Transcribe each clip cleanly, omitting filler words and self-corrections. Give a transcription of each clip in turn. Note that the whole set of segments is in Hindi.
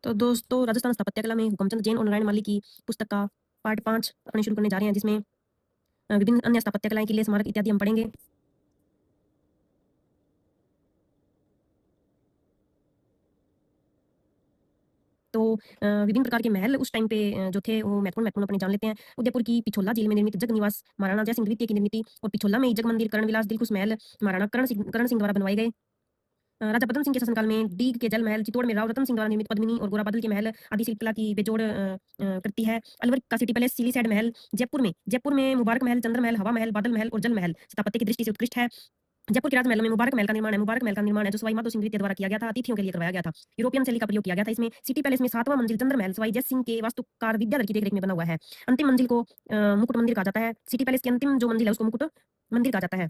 तो दोस्तों राजस्थान स्थापत्य कला में हुकमचंद जैन और नारायण माली की पुस्तक का पार्ट 5 अपने शुरू करने जा रहे हैं, जिसमें विभिन्न अन्य स्थापत्य कलाएं, किले, स्मारक इत्यादि हम पढ़ेंगे। तो विभिन्न प्रकार के महल उस टाइम पे जो थे वो महत्वपूर्ण महत्वपूर्ण अपने जान लेते हैं। उदयपुर की पिछोला झील में निर्मित जग निवास महाराणा जय सिंह द्वितीय की निर्मित और पिछोला में ही जग मंदिर, कर्ण विलास, दिलखुश महल महाराणा कर्ण सिंह द्वारा बनवाए गए। राजा पद्म सिंह के शासनकाल में डीग के जल महल, चित्तौड़ में राव रतन सिंह द्वारा निर्मित पद्मिनी और गोरा बादल के महल आदि शिल्पकला की बेजोड़ करती है। अलवर का सिटी पैलेस, सिली सैड महल जयपुर में मुबारक महल, चंद्र महल, हवा महल, बादल महल और जल महल स्थापत्य की दृष्टि से उत्कृष्ट है। जयपुर के राजमहलों में मुबारक महल का निर्माण है। मुबारक महल का निर्माण है जो सवाई माधो सिंह द्वितीय द्वारा किया गया था, अतिथियों के लिए करवाया गया था। यूरोपियन शैली का प्रयोग किया गया था इसमें। सिटी पैलेस में 7वां मंजिल चंद्र महल सवाई जय सिंह के वास्तुकार विद्याधर की देखरेख में बना हुआ है। अंतिम मंजिल को मुकुट मंदिर कहा जाता है। सिटी पैलेस की अंतिम जो मंजिल है उसको मुकुट मंदिर कहा जाता है।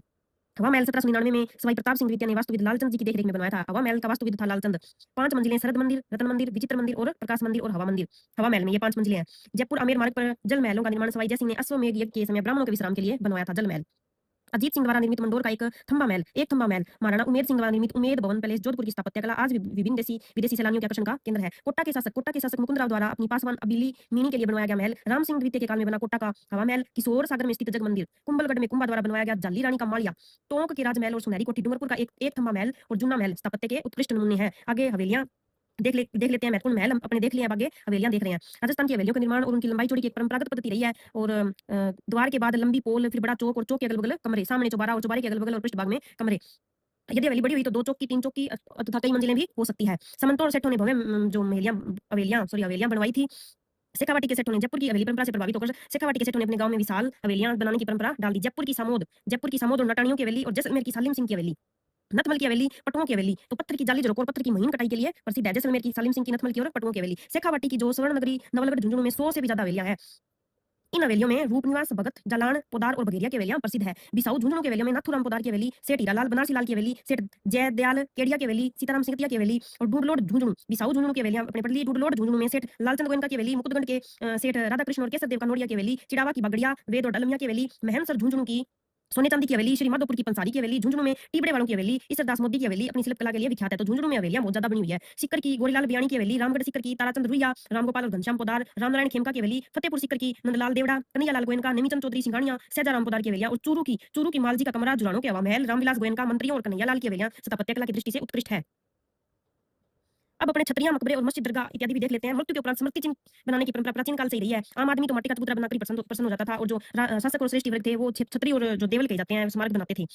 हवा महल 1799 में सवाई प्रताप सिंह द्वितीय ने वास्तुविद लालचंद जी की देखरेख में बनवाया था। हवा महल का वास्तुविद था लालचंद। 5 मंजिलें, शरद मंदिर, रत्न मंदिर, विचित्र मंदिर और प्रकाश मंदिर और हवा मंदिर। हवा महल में ये 5 मंजिलें हैं। जयपुर आमेर मार्ग पर जल महलों का निर्माण सवाई जय सिंह ने अश्वमेध यज्ञ के समय ब्राह्मणों के विश्राम के लिए बनवाया था, जल महल। अजीत सिंह द्वारा निर्मित मंडोर का एक थंबा महल महाराणा उमेद सिंह द्वारा निर्मित उमेद भवन पैलेस, जोधपुर की स्थापत्य कला आज विभिन्न देशी विदेशी सैलानियों के आकर्षण का केंद्र है। कोटा के शासक मुकुंद राव द्वारा अपनी पासवान अबिली मीनी के लिए बनवाया गया महल। राम सिंह द्वितीय के काल में बना कोटा का हवा महल। किशोर सागर में स्थित जग मंदिर। कुंभलगढ़ में कुंभा द्वारा बनवाया गया जाली रानी का मालिया। टोंक के राजमहल और सुनहरी कोठी। डूंगरपुर का एक थंबा महल और जुन्ना महल स्थापत्य के उत्कृष्ट नमूने हैं। आगे हवेलियां देख लेते हैं। महत्वपूर्ण महल हम अपने देख लिए, अब आगे हवेलियां देख रहे हैं। राजस्थान की हवेलियों का निर्माण और उनकी लंबाई चौड़ी की एक परंपरागत पद्धति रही है। और द्वार के बाद लंबी पोल, फिर बड़ा चौक और चौक के अगल बगल कमरे, सामने चौबारा और चौबारे के अगल बगल और पृष्ठ भाग में कमरे। यदि हवेली बड़ी हुई तो 2 चौक की, 3 चौक की तथा कई मंजिलें भी हो सकती है। सामंतों और सेठों ने भव्य जो हवेलियां बनवाई थी। शेखावाटी के सेठों ने जयपुर की हवेली परंपरा से प्रभावित होकर शेखावाटी के सेठों ने अपने गांव में विशाल हवेलियां बनाने की परंपरा डाल दी। जयपुर की सामोद और नटाणियों की हवेली और जैसलमेर की सालिम सिंह की हवेली, नथमल की हवेली, पटुओं की हवेली तो पत्थर की जाली झरोकों और पत्थर की महीन कटाई के लिए प्रसिद्ध है। जैसलमेर की सालिम सिंह की, नथमल की और पटुओं की हवेली। शेखावाटी की जो स्वर्ण नगरी नवलगढ़ झुंझुनू में 100 से भी ज्यादा हवेलियां हैं। इन हवेलियों में रूपनिवास, भगत, जालान, पोदार और बघेरिया की हवेलियां प्रसिद्ध है। बिसाऊ झुंझुनू की हवेलियों में नाथूराम पोदार की हवेली, सेठ हीरालाल बनारसी लाल की हवेली, सेठ जयदयाल केडिया की हवेली, सीताराम सिंहतिया की हवेली और डूडलोड झुंझुनू बिसाऊ झुंझुनू की हवेलियां अपने पड़ली। डूडलोड झुंझुनू में सेठ लालचंद गोयनका की हवेली, मुकुंदगढ़ के सेठ राधाकृष्ण और केसर देव का नोडिया की हवेली, चिड़ावा की बगड़िया, वेद और डलमिया की हवेली, महनसर झुंझुनू की सोने चांदी की हवेली, श्री माधोपुर की पंसारी की हवेली, झुंझुनू में टीबड़े वालों की हवेली, ईसरदास मोदी की हवेली अपनी शिल्पकला के लिए विख्यात है। तो झुंझुनू में हवेलियां बहुत ज्यादा बनी हुई है। सिक्कर की गोरीलाल बियाणी की हवेली, रामगढ़ सिक्कर की ताराचंद रुइया, रामगोपाल और घनश्याम पोदार, रामनारायण खेमका की हवेली, फतेहपुर सिक्कर की नंदलाल देवड़ा, कन्हैयालाल गोयनका, नेमीचंद चौधरी सिंघानिया, सहजाराम पोदार की हवेलियां और चूरू की मालजी का कमरा, जुरानों के हवा महल, रामविलास गोयनका, मंत्रियों और कन्हैयालाल की हवेलियां स्थापत्य कला की दृष्टि से उत्कृष्ट है। अब अपने छतरियां, मकबरे और मस्जिद, दरगाह इत्यादि भी देख लेते हैं। मृत्यु के उपरांत स्मृति चिन्ह बनाने की परंपरा प्राचीन काल से ही रही है। आम आदमी तो माटी का चबूतरा बनाकर ही प्रसन्न हो जाता था और जो शासक और श्रेष्ठ वर्ग थे वो छतरी और जो देवल कहे जाते हैं स्मारक बनाते थे।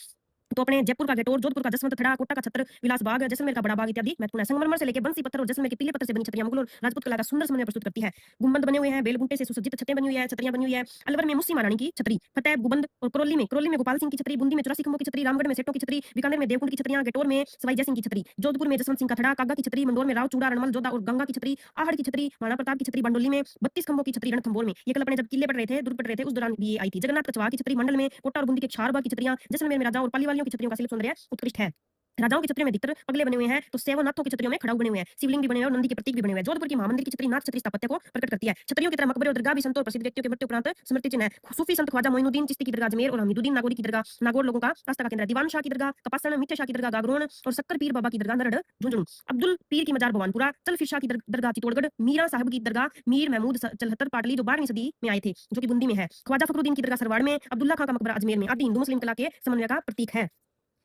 तो अपने जयपुर का गेटोर, जोधपुर का जसवंत थड़ा, कोटा का छत्र, विलास बाग, जैसलमेर का बड़ा बाग इत्यादि महत्वपूर्ण है। संगमरमर से लेकर बंसी पत्थर और जैसलमेर के पीले पत्थर से बनी छतरियां मुगल और राजपूत कला का सुंदर समन्वय प्रस्तुत करती है। गुंबद बने हुए हैं, बेलगुंटे से सुसज्जित छतें बनी हुई है, छतरियां बनी हुई है। अलवर में मुस्सी महारानी की छतरी, फतेह गुंबद और करौली में गोपाल सिंह की छतरी, बूंदी में 84 खंभों की छतरी, रामगढ़ में सेठों की छतरी, बीकानेर में देवकुंड की छतरियां, गेटोर में सवाई जय सिंह की छतरी, जोधपुर में जसवंत सिंह का थड़ा, कागा की छतरी, मंदोर में राव चूड़ा, रणमल, जोधा और गंगा की छतरी, आहड़ की छतरी, महाराणा प्रताप की छतरी, बंडोली में 32 खंभों की छतरी, रणथंभौर में ये कल अपने जब किले पड़ रहे थे, दुर्ग पड़ रहे थे, उस दौरान ये आई थी। जगन्नाथ कछवाहा की छतरी, मंडल में कोटा और बूंदी के क्षारबा की छतरियां, जैसलमेर में राजा और पाली वालियों की छतरियों का शिल्प सौंदर्य उत्कृष्ट है। राजाओं की छतरियों में अधिकतर पगले बने हुए हैं, तो सेवनाथों की छतरियों में खड़ाऊ बने हुए हैं, शिवलिंग भी बने हुए हैं और नंदी के प्रतीक भी बने हुए हैं। जोधपुर की महामंदिर की छतरी नाथ छतरी स्थापत्य को प्रकट करती है। छतरियों की तरह मकबरे और दरगाह भी संतों और प्रसिद्ध व्यक्तियों के मृत्यु उपरांत स्मृति चिन्ह है। सूफी संत ख्वाजा मोइनुद्दीन चिश्ती की दरगाह अजमेर और हमीदुद्दीन नागौरी की दरगाह नागौर लोगों का आस्था का केंद्र है। दीवान शाह की दरगाह कपासन, मित्र शाह की दरगाह गागरोन और शक्कर पीर बाबा की दरगाह नरड झुंझुनू, अब्दुल पीर की मजार भवानपुरा, चलफिर शाह की दरगाह चित्तौड़गढ़, मीरा साहब की दरगाह मीर महमूद चलहत्तर पाटली जो 12वीं सदी में आए थे, जो कि बूंदी में है। ख्वाजा फखरुद्दीन की दरगाह सरवाड़ में, अब्दुल्ला खां का मकबरा अजमेर में आदि हिंदू मुस्लिम कला के समन्वय का प्रतीक है।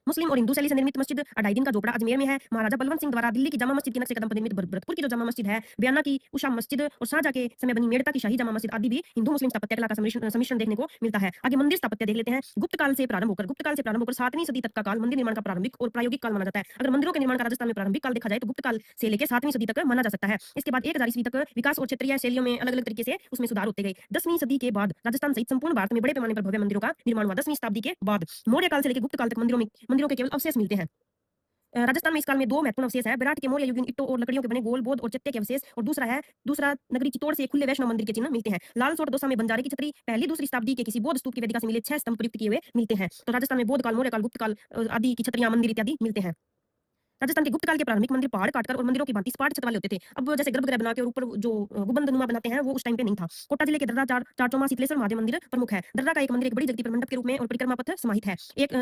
मुस्लिम और हिंदू शैली से निर्मित मस्जिद अढ़ाई दिन का झोपड़ा अजमेर में है। महाराजा बलवंत सिंह द्वारा दिल्ली की जामा मस्जिद के नक्शे कदम पर निर्मित भरतपुर की जो जामा मस्जिद है, बयाना की उषा मस्जिद और शाहजहां के समय बनी मेड़ता की शाही जामा मस्जिद आदि भी हिंदू मुस्लिम स्थापत्य कला का सम्मिश्रण देखने को मिलता है। आगे मंदिर स्थापत्य देख लेते हैं। गुप्त काल से प्रारंभ होकर 7वीं सदी तक का काल मंदिर निर्माण का प्रारंभिक और प्रायोगिक काल माना जाता है। अगर मंदिरों के निर्माण का राजस्थान में प्रारंभिक काल देखा जाए तो गुप्त काल से लेकर 7वीं सदी तक माना जा सकता है। इसके बाद 1000 ईस्वी तक विकास और क्षेत्रीय शैलियों में अलग अलग तरीके से उसमें सुधार होते गए। 10वीं सदी के बाद राजस्थान सहित संपूर्ण भारत में बड़े पैमाने पर भव्य मंदिरों का निर्माण हुआ। 10वीं शताब्दी के बाद मौर्य काल से लेकर गुप्त काल तक मंदिरों के केवल अवशेष मिलते हैं। राजस्थान में इस काल में 2 महत्वपूर्ण अवशेष है। विराट के मौर्य युगीन ईंटों और लकड़ियों के बने गोल बोध और चत्ते के अवशेष और दूसरा नगरी चित्तौड़ से खुले वैष्णव मंदिर के चिन्ह मिलते हैं। लालसोट दौसा में बंजारे की छतरी पहली दूसरी शताब्दी के किसी बौद्ध स्तूप की वेदिका से मिले 6 स्तंभ प्रयुक्त किए हुए मिलते हैं। तो राजस्थान में बौद्ध काल, मौर्य काल, गुप्त काल आदि की छतरियां, मंदिर इत्यादि मिलते हैं। राजस्थान के गुप्त काल के प्रारंभिक मंदिर पहाड़ काटकर और मंदिरों की भांति सपाट छत वाले होते थे। अब जैसे गर्भगृह बना के और ऊपर जो गुंबदनुमा बनाते हैं वो उस टाइम पे नहीं था। कोटा जिले के दर्रा चारचौमा शीतलेश्वर महादेव मंदिर प्रमुख है। दर्रा का एक मंदिर एक बड़ी जगती पर मंडप के रूप में और परिक्रमा पथ समाहित है।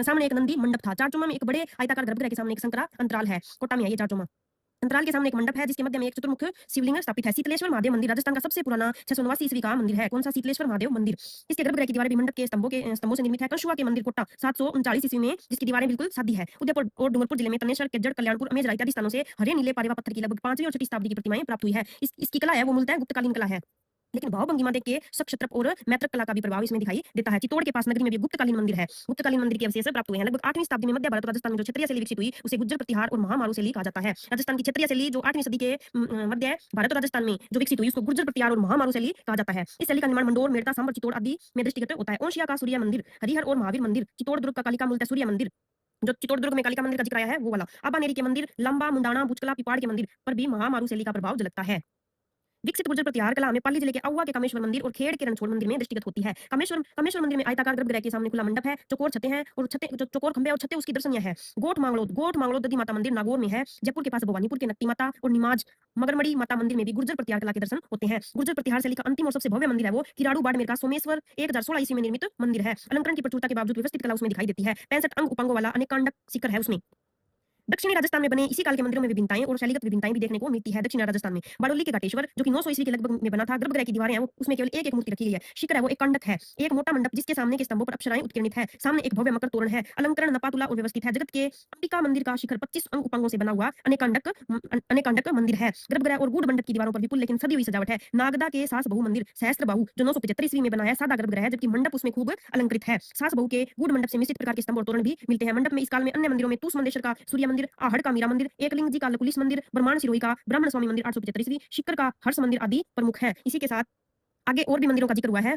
सामने एक नंदी मंडप था। चारचौमा में एक बड़े आयताकार गर्भगृह के सामने एक संकरा अंतराल है। कोटा में है ये चारचौमा। अंतराल के सामने एक मंडप है जिसके मध्य में एक चतुर्मुख शिवलिंग स्थापित है। शीतलेश्वर महादेव मंदिर राजस्थान का सबसे पुराना 689 ईस्वी का मंदिर है। कौन सा? शीतलेश्वर महादेव मंदिर। इसके गर्भगृह की दीवारें भी मंडप के स्तंभों से निर्मित है। कंशुआ के मंदिर कोटा 739 ईस्वी में जिसकी दीवारें बिल्कुल सादी है। उदयपुर और डूंगरपुर जिले में तनेश्वर, केजड़, कल्याणपुर, अमेजरा इत्यादि स्थानों से हरे नीले पारेवा पत्थर की लगभग 5वीं और 6वीं शताब्दी की प्रतिमाएं प्राप्त हुई है। इसकी कला है वो मूलतः गुप्तकालीन कला है। लेकिन भाव-भंगिमा देख के क्षत्रप और मैत्रक कला का भी प्रभाव इसमें दिखाई देता है। चित्तौड़ के पास नगरी में भी गुप्तकालीन मंदिर है। गुप्तकालीन मंदिर के अवशेष प्राप्त हुए हैं। लगभग 8वीं शताब्दी में मध्य भारत और राजस्थान में जो क्षत्रिय शैली विकसित हुई उसे गुज्जर प्रतिहार और महामारू शैली कहा जाता है। राजस्थान की क्षत्रिय शैली जो 8वीं सदी के मध्य भारत और राजस्थान में जो विकसित हुई उसको गुर्जर प्रतिहार और महामारू शैली कहा जाता है। इस शैली का निर्माण मंडोर, मेड़ता, सांबर, चित्तौड़ आदि में दृष्टिगत होता है। ओशिया का सूर्य मंदिर, हरिहर और महावीर मंदिर, चित्तौड़ दुर्ग का कालिका मूलतः सूर्य मंदिर, जो चित्तौड़ दुर्ग में कालिका मंदिर का जिक्र आया है वो वाला, अबानेरी के मंदिर, लंबा, मुंडाना, बुचकला, पिपाड़ के मंदिर पर भी महामारू शैली का प्रभाव झलकता है। विकसित गुर्जर प्रतिहार कला में पाली जिले के अहुआ के कामेश्वर मंदिर और खेड़ के रणछोड़ मंदिर में दृष्टिगत होती है। कामेश्वर मंदिर में आयताकार गर्भगृह के सामने खुला मंडप है, चौकोर छतें हैं और चौकोर खंभे और छतें उसकी दर्शनीय है। गोठ मांगलोद दधी माता मंदिर नागौर में है। जयपुर के पास भवानीपुर के नक्टी माता और निमाज मगरमढ़ी माता मंदिर में भी गुर्जर प्रतिहार कला के दर्शन होते हैं। गुर्जर प्रतिहार शैली का अंतिम और सबसे भव्य मंदिर है वो किराड़ू बाड़मेर का सोमेश्वर 1016 ईस्वी में निर्मित मंदिर है। अलंकरण की प्रचुरता के बावजूद व्यवस्थित कला उसमें दिखाई देती है। 65 अंग उपांगों वाला अनेकांडक शिखर है उसमें। दक्षिणी राजस्थान में बने इसी काल के मंदिरों में विभिन्नताएं और शैलीगत विभिन्नताएं भी देखने को मिलती है। दक्षिणी राजस्थान में बाड़ोली के घाटेश्वर जो कि 900 ईस्वी के लगभग में बना था, गर्भगृह की दीवारें हैं वो उसमें केवल एक मूर्ति रखी गई है। शिखर है वो एक कंडक है, एक मोटा मंडप जिसके सामने के स्तंभों पर अप्सराएं उत्कीर्णित है। सामने एक भव्य मकर तोरण है। अलंकरण नपातुला और व्यवस्थित है। जगत के अंबिका मंदिर का शिखर 25 अंग उपांगों से बना हुआ अनेकांडक मंदिर है। गर्भगृह और गूढ़ मंडप की दीवारों पर विपुल लेकिन सदी हुई सजावट है। नागदा के सास बहु मंदिर सहस्त्र बाहु जो 975 ईस्वी में बनाया सादा गर्भगृह है, जबकि मंडप उसमें खूब अलंकृत है। सास बहु के गूढ़ मंडप से मिश्रित प्रकार के स्तंभ और तोरण भी मिलते हैं। मंडप में इस काल में अन्य मंदिरों में तूस मंदेश्वर का सूर्य मंदिर, आहड़ का मीरा मंदिर, एकलिंग जी का पुलिस मंदिर, ब्रह्मांड सिरोही का ब्राह्मण स्वामी मंदिर 875 ईस्वी, शिखर का हर्ष मंदिर आदि प्रमुख है। इसी के साथ आगे और भी मंदिरों का जिक्र हुआ है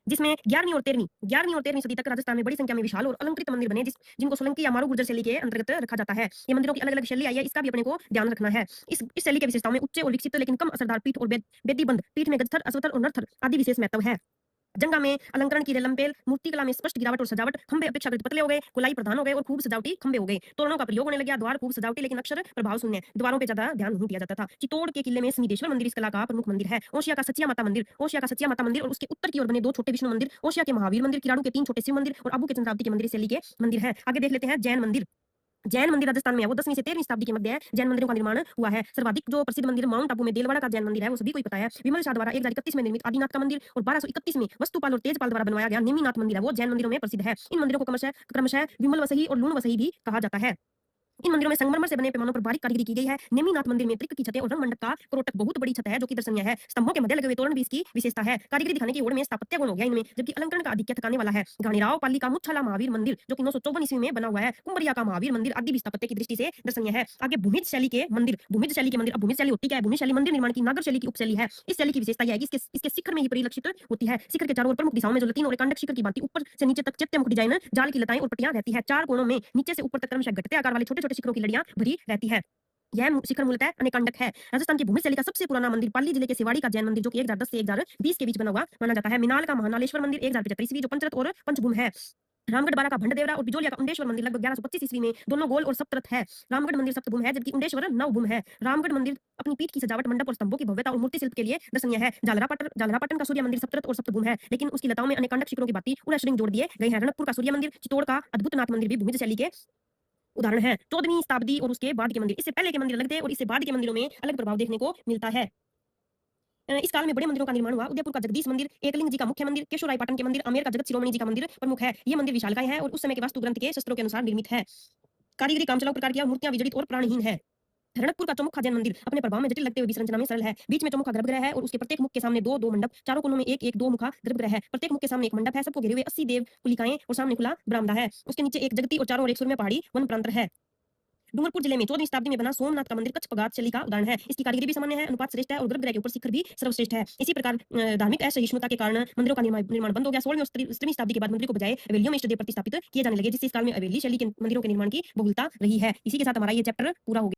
जिसमें 11वीं और 13वीं सदी तक राजस्थान में बड़ी संख्या में विशाल और अलंकृत मंदिर बने जिनको सोलंकी या मारू गुर्जर शैली के अंतर्गत रखा जाता है। ये मंदिरों की अलग अलग शैली आई है, इसका भी अपने को ध्यान रखना है। इस शैली के विशेषताओं में उच्च और विकसित लेकिन कम असरदार पीठ और बेदीबंद पीठ में गजथर, अश्वथर और नरथर आदि विशेष महत्व है। जंगा में अलंकरण की रेलमपेल, मूर्ति कला में स्पष्ट गिरावट और सजावट, खंभे अपेक्षाकृत पतले हो गए, गोलाई प्रधान हो गए और खूब सजावटी खंभे हो गए। तोरणों का प्रयोग होने लगा, द्वार खूब सजावटी लेकिन अक्षर प्रभाव शून्य, द्वारों पे ज्यादा ध्यान नहीं दिया जाता था। चित्तौड़ के किले में समीधेश्वर मंदिर इस कला का प्रमुख मंदिर है। ओशिया का सचिया माता मंदिर और उसके उत्तर की ओर बने 2 छोटे विष्णु मंदिर, ओशिया के महावीर मंदिर, किराड़ू के 3 छोटे शिव मंदिर और अबू के चंद्रावती के मंदिर शैली के मंदिर है। आगे देख लेते हैं जैन मंदिर राजस्थान में है वो 10वीं से 13वीं शताब्दी के मध्य है। जैन मंदिरों का निर्माण हुआ है। सर्वाधिक जो प्रसिद्ध मंदिर माउंट आबू में देलवाड़ा का जैन मंदिर है वो सभी को ही पता है। विमल शाह द्वारा 1031 में निर्मित आदिनाथ का मंदिर और 1231 में वस्तुपाल और तेजपाल द्वारा बनवाया गया नेमीनाथ मंदिर है वो जैन मंदिरों में प्रसिद्ध है। इन मंदिरों को क्रमशः विमल वसही और लूण वसही भी कहा जाता है। इन मंदिरों में संगमरमर से बने पैमानों पर बारीक कारीगरी की गई है। नेमीनाथ मंदिर में त्रिक की छतें और रंग मंडप का कोरोटक बहुत बड़ी छत है जो कि दर्शनीय है। स्तंभों के मध्य लगे हुए तोरण भी इसकी विशेषता है। कारीगरी दिखाने की ओर में स्थापत्य गुण हो गया इनमें, जबकि अलंकरण का आधिक्य थकाने वाला है। घाणीराव पाली का मुच्छाला महावीर मंदिर जो कि 954 ईस्वी में बना हुआ है, कुंभरिया का महावीर मंदिर आदि भी स्थापत्य की दृष्टि से दर्शनीय है। आगे भूमिज शैली के मंदिर। अब भूमिज शैली होती क्या है? भूमिज शैली मंदिर निर्माण की नागर शैली की उपशैली है। इस शैली की विशेषता यह है कि इसके शिखर में ही परिलक्षित होती है। शिखर के चारों ओर प्रमुख दिशाओं में जो लतीन और एकांडक शिखर की भांति ऊपर से नीचे तक चैत्यमुख डिजाइन, जाल की लताएं और पट्टियां रहती है। 4 कोणों में नीचे से ऊपर तक क्रमशः घटते आकार वाले छोटे छोटे शिखरों की लड़ियां भरी रहती है। यह शिखर मूलतः अनेकांडक है। राजस्थान की भूमि शैली का सबसे पुराना मंदिर पाली जिले के सिवाड़ी का जैन मंदिर जो कि 1010 से 1020 के बीच बना हुआ माना जाता है। मिनाल का महानालेश्वर मंदिर 1075 ईस्वी जो पंचरथ और पंचभूम है। रामगढ़ बारा का भंडदेवरा और बिजोलिया का उंडेश्वर मंदिर लगभग 1125 ईस्वी में दोनों गोल और सप्तरथ है। रामगढ़ मंदिर सप्तभूम है जबकि उंडेश्वर नवभूम है। रामगढ़ मंदिर अपनी पीठ की सजावट, मंडप और स्तंभों की भव्यता और मूर्ति शिल्प के लिए दर्शनीय है। झालरापाटन का सूर्य मंदिर सप्तरथ और सप्तभूम है लेकिन उसकी लताओं में अनेकांडक शिखरों की भांति उड़ाश्रृंग जोड़ दिए गए हैं। रणकपुर का सूर्य मंदिर, चित्तौड़ का अद्भुत नाथ मंदिर भी भूमिज शैली के उदाहरण है। 14वीं शताब्दी और उसके बाद के मंदिर, इससे पहले के मंदिर अलग थे और इससे बाद के मंदिरों में अलग प्रभाव देखने को मिलता है। इस काल में बड़े मंदिरों का निर्माण हुआ। उदयपुर का जगदीश मंदिर, एकलिंग जी का मुख्य मंदिर, केशवरायपाटन के मंदिर, आमेर का जगत शिरोमणि जी का मंदिर प्रमुख है। ये मंदिर विशालकाय है और उस समय के वास्तु ग्रंथ के शस्त्रों के अनुसार निर्मित है। कारीगरी कामचलाऊ प्रकार की मूर्तियां विजड़ित और प्राणहीन है। रणकपुर का चौमुखा जैन मंदिर अपने प्रभाव में जटिल लगते हुए भी संरचना में सरल है। बीच में चौमुखा गर्भगृह है और उसके प्रत्येक मुख के सामने 2 मंडप, चारों कोनों में एक 2 मुखा गर्भगृह है। प्रत्येक मुख के सामने एक मंडप है। सबको घेरे हुए 80 देव पुलिकाएं और सामने खुला बरामदा है। उसके नीचे एक जगती और चारों ओर एक सुरम्य पहाड़ी वन प्रांतर है। डूंगरपुर जिले में 14वीं शताब्दी में बना सोमनाथ का मंदिर कच्छ पगात शैली का उदाहरण है। इसकी कारीगरी भी सामान्य है, अनुपात श्रेष्ठ है और गर्भगृह के ऊपर शिखर भी सर्वश्रेष्ठ है। इसी प्रकार धार्मिक असहिष्णुता के कारण मंदिरों का निर्माण बंद हो गया। 16वीं और 17वीं शताब्दी के बाद मंदिर को बजाय हवेलियों में इष्टदेव प्रतिष्ठापित किए जाने लगे, जिससे इस काल में हवेली शैली के मंदिरों के निर्माण की बहुलता रही है। इसी के साथ हमारा ये चैप्टर पूरा हो गया।